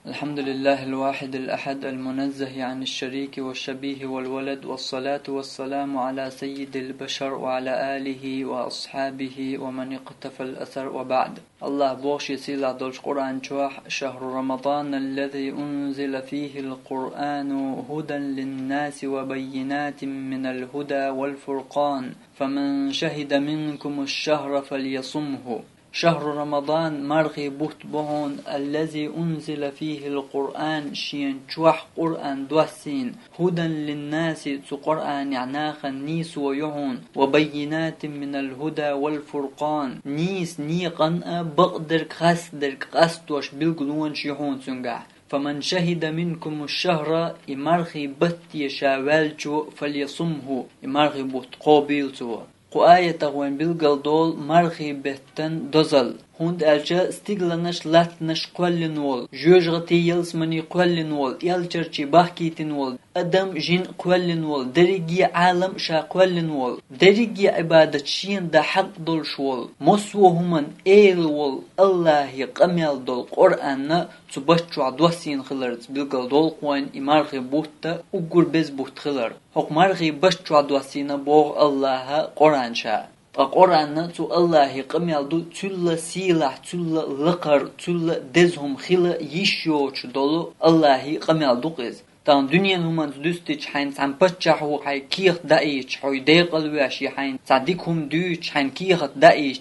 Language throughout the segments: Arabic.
الحمد لله الواحد الأحد المنزه عن الشريك والشبيه والولد، والصلاة والسلام على سيد البشر وعلى آله وأصحابه ومن اقتفى الأثر، وبعد. الله بوش يسيل دولش قرآن شواح شهر رمضان الذي أنزل فيه القرآن هدى للناس وبينات من الهدى والفرقان، فمن شهد منكم الشهر فليصمه. شهر رمضان مرغي بوت بهون الذي أنزل فيه القرآن شين شوح قرآن دوسين هدى للناس قرآن يعناخ النيس ويهون وبينات من الهدى والفرقان نيس نيقن بقدر قصدر قصدوش بالقلون شيهون سنقع. فمن شهد منكم الشهر إمرغي بطي شاوالجو فليصمه إمرغي بوت قابيلتو قآية تغوين بالقلدول مرغي بهتن دزل هند ألجا استيغلنش لاتنش قولن وول جوجغتي يلسمني قولن وول يلجرچي باحكيتن وول أدم جين قولن وول دريجي عالم شا قولن وول دريجي عبادة شين دا حق دول شوول مسوهمن إيل وول الله قميل دول قرآن تبشو عدوسين خلرت بالقلدول قوين إمارغي بوتا أقر بز بوت خلر هق مرغي بشو عدوسين بوغ الله قرآن شا القرآن تو الله قميل دو تل سيلح تل لقر تل دزهم خلا يشيوش دولو الله قميل دو قز تان دنيا همان دوستيش حين سنبتشحو حي كيخ دايش حي ديقل واشي حين صديقهم دوش حين كيخ دايش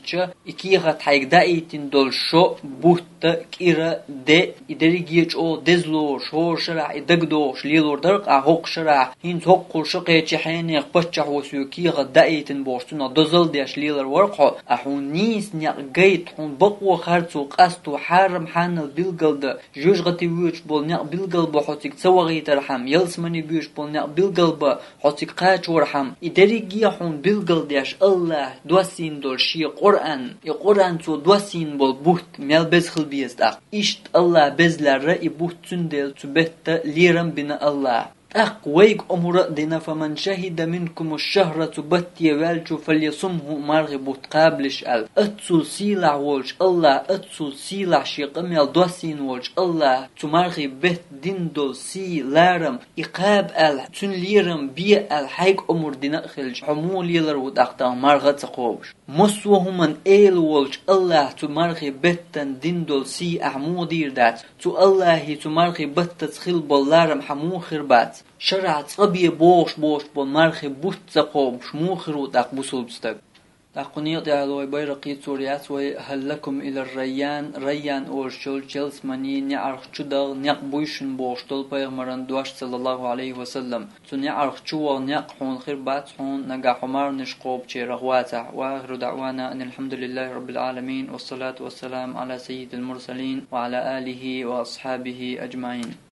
كيخ حيك دايتين دول شو بوت كيرا دي إدريجيش او دزلور شور شرع إدقدوش ليلور درق أهوق شرع هين توقل شقيتش حين يقبتشحو سيو كيخ دايتين بوشتنا دزل ديش ليلر ورقو أحون نيس نيق جيت حون بقوة خارتو قاستو حارم حانل بلقل جوش غتي ويوش بول نيق بلقل بحوتك تسوغي ترحم يلسمني بيوش بول نيق بلقل بحوتك قاش ورحم إدريجي حون بلقل ديش الله دوسين دول شي قرآن يقرآن تو دوسين بول بوت ميل بزخل بيزدق إشت الله بزلر رأي بوت تندل تبت ليرم بنا الله ويق أمر دينا فمن شهد منكم الشهر تبت يوالج فليصمه مرغب تقابلش أتسل سيلع والج الله أتسل سيلع شيقم يلدوسين والج الله تمرغب بيت ديندل سي لارم إقاب تن ليرم بي حيق أمر دينا خلج حمول يلر وداقتا مرغب تقوبش مسوه من إيل والج الله تمرغب بيتن ديندل سي أحمودير دات تو الله تمرغب بيت تخيل باللارم حمو خربات شرع صبي بوش بول مرخي بوت زقوم شموخرو داق بوسول بستق داقونيق دعالوي بيرقي سوريات وهل لكم إلى الريان ريان أورشول جلس مني نعرخ چدغ نعق بوشن بوشتول بيغمران دوش صلى الله عليه وسلم تو نعرخ چوغ نعق حون خير بات حون نقا حمار نشقوب چه رغواتع وآخر دعوانا أن الحمد لله رب العالمين والصلاة والسلام على سيد المرسلين وعلى آله وأصحابه أجمعين.